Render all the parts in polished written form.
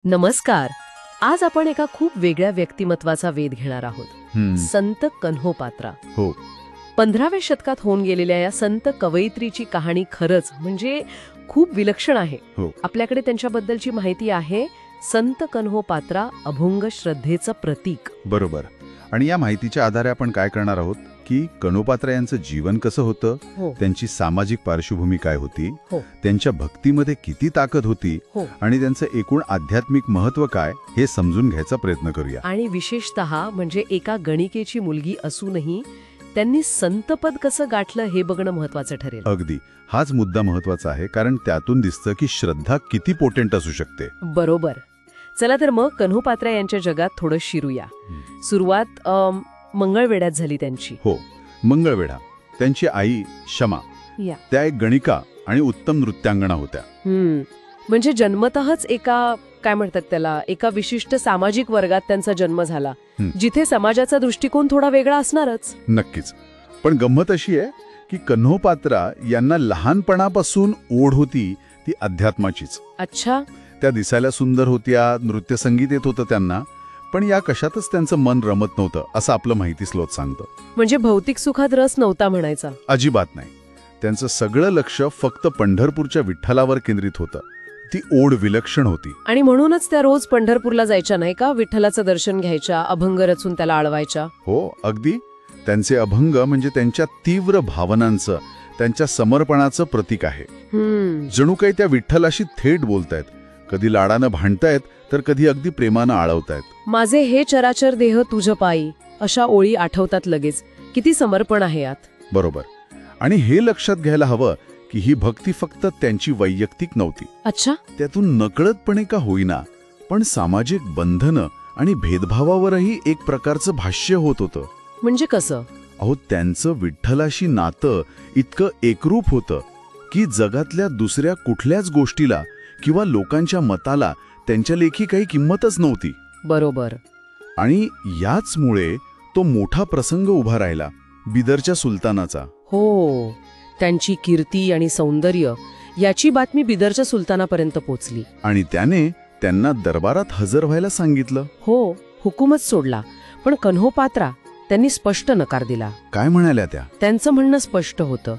नमस्कार. आज आपण एका खूप वेगळ्या व्यक्तिमत्वाचा वेध घेणार आहोत. संत कन्होपात्रा. हो. 15व्या शतकात होऊन गेलेल्या या संत कवयित्रीची कहाणी खरंच म्हणजे खूप विलक्षण आहे. हो. आपल्याकडे त्यांच्याबद्दलची माहिती आहे. संत कन्होपात्रा अभंग श्रद्धेचं प्रतीक. बरोबर. आणि या माहितीच्या आधारे आपण काय करणार आहोत की कन्होपात्रा यांचं जीवन कसं होतं, हो. त्यांची सामाजिक पार्श्वभूमी काय होती, हो. त्यांच्या भक्तीमध्ये किती ताकद होती हो. आणि त्यांचं एकूण आध्यात्मिक महत्व काय हे समजून घ्यायचा प्रयत्न करूया. आणि विशेषतः म्हणजे एका गणिकेची मुलगी असूनही त्यांनी संतपद कसं गाठलं हे बघणं महत्वाचं ठरेल. अगदी हाच मुद्दा महत्वाचा आहे, कारण त्यातून दिसतं की श्रद्धा किती पोटेंट असू शकते. बरोबर. चला तर मग कन्होपात्रा यांच्या जगात थोडं शिरूया. सुरुवात मंगळवेढ्यात झाली त्यांची. हो, मंगळवेढा. त्यांची आई शमा या त्या एक गणिका आणि उत्तम नृत्यांगणा होत्या. म्हणजे जन्मतःच एका काय म्हणतात त्याला एका विशिष्ट सामाजिक वर्गात त्यांचा जन्म झाला, जिथे समाजाचा दृष्टिकोन थोडा वेगळा असणारच. नक्कीच. पण गंमत अशी आहे की कन्होपात्रा यांना लहानपणापासून ओढ होती ती अध्यात्माचीच. अच्छा. त्या दिसायला सुंदर होत्या, नृत्य संगीत येत होतं त्यांना, पण या कशातच त्यांचं मन रमत नव्हतं असं आपलं माहिती स्लोत सांगतं. म्हणजे भौतिक सुखात रस नव्हता म्हणायचा. अजिबात नाही. त्यांचं सगळं लक्ष फक्त पंढरपूरच्या विठ्ठलावर केंद्रित होतं. ती ओढ विलक्षण होती. आणि म्हणूनच त्या रोज पंढरपूरला जायच्या नाही का, विठ्ठलाचं दर्शन घ्यायच्या, अभंग रचून त्याला आळवायच्या. हो, अगदी. त्यांचे अभंग म्हणजे त्यांच्या तीव्र भावनांचं, त्यांच्या समर्पणाचं प्रतीक आहे. जणू काही त्या विठ्ठलाशी थेट बोलतायत. कधी लाडानं भांडतायत तर कधी अगदी प्रेमानं आळवतायत. माझे हे चराचर देह तुझ पायी, अशा ओळी आठवतात लगेच. किती समर्पण आहे यात. बरोबर. आणि हे लक्षात घ्यायला हवं की ही भक्ती फक्त त्यांची वैयक्तिक नव्हती. अच्छा. त्यातून नकळतपणे का होईना पण सामाजिक बंधनं आणि भेदभावावरही एक प्रकारचं भाष्य होत होतं. म्हणजे कसं? अहो, त्यांचं विठ्ठलाशी नातं इतकं एकरूप होतं की जगातल्या दुसऱ्या कुठल्याच गोष्टीला किंवा लोकांच्या मताला त्यांच्या लेखी काही किंमतच नव्हती. बरोबर. आणि याचमुळे तो मोठा प्रसंग उभा राहिला, बिदरच्या सुलतानाचा. हो. त्यांची कीर्ती आणि सौंदर्य याची बातमी बिदरच्या सुलतानापर्यंत पोचली. आणि त्याने त्यांना दरबारात हजर व्हायला सांगितलं. हो, हुकूमच सोडला. पण कन्होपात्रा त्यांनी स्पष्ट नकार दिला. काय म्हणाल्या त्या? त्यांचं म्हणणं स्पष्ट होतं,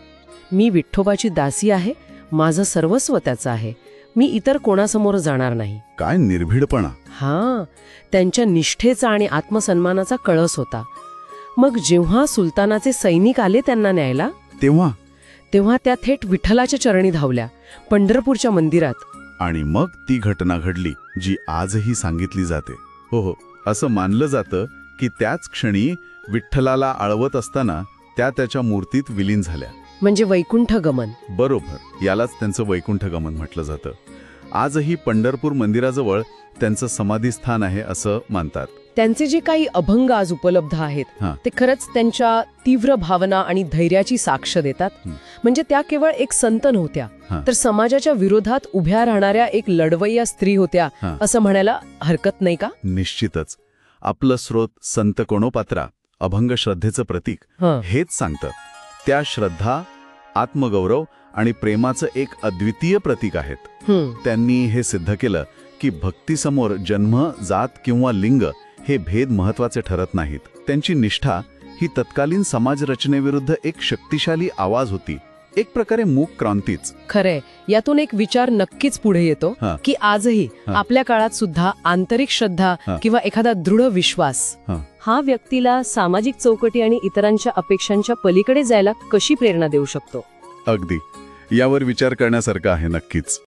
मी विठ्ठोबाची दासी आहे, माझं सर्वस्व त्याचं आहे, मी इतर कोणासमोर जाणार नाही. काय निर्भीडपणा. हां, त्यांच्या निष्ठेचा आणि आत्मसन्मानाचा कळस होता. मग जेव्हा सुलतानाचे सैनिक आले त्यांना न्यायला, तेव्हा त्या थेट विठ्ठलाच्या चरणी धावल्या, पंढरपूरच्या मंदिरात. आणि मग ती घटना घडली जी आजही सांगितली जाते. हो, असं मानलं जातं की त्याच क्षणी विठ्ठलाला आळवत असताना त्या त्याच्या मूर्तीत विलीन झाल्या. म्हणजे वैकुंठ गमन. बरोबर. यालाच त्यांचं वैकुंठ गमन म्हटलं जातं. आजही पंढरपूर मंदिराजवळ त्यांचं समाधीस्थान आहे असं मानतात. त्यांचे जे काही अभंग आज उपलब्ध आहेत ते खरंच त्यांच्या तीव्र भावना आणि धैर्याची साक्ष देतात. म्हणजे त्या केवळ एक संत नव्हत्या, तर समाजाच्या विरोधात उभ्या राहणाऱ्या एक लढवय्या स्त्री होत्या असं म्हणायला हरकत नाही का? निश्चितच. आपलं स्रोत संत कन्होपात्रा अभंग श्रद्धेचं प्रतीक हेच सांगतं. त्या श्रद्धा, आत्मगौरव आणि प्रेमाचं एक अद्वितीय प्रतीक आहेत. त्यांनी हे सिद्ध केलं की भक्तीसमोर जन्म, जात किंवा लिंग हे भेद महत्वाचे ठरत नाहीत. त्यांची निष्ठा ही तत्कालीन समाज रचनेविरुद्ध एक शक्तिशाली आवाज होती, एक प्रकारे मूक क्रांतीच. खरंय. यातून एक विचार नक्कीच पुढे येतो की आजही आपल्या काळात सुद्धा आंतरिक श्रद्धा किंवा एखादा दृढ विश्वास हा व्यक्तीला सामाजिक चौकटी आणि इतरांच्या अपेक्षांच्या पलीकडे जायला कशी प्रेरणा देऊ शकतो. अगदी. यावर विचार करण्यासारखं आहे नक्कीच.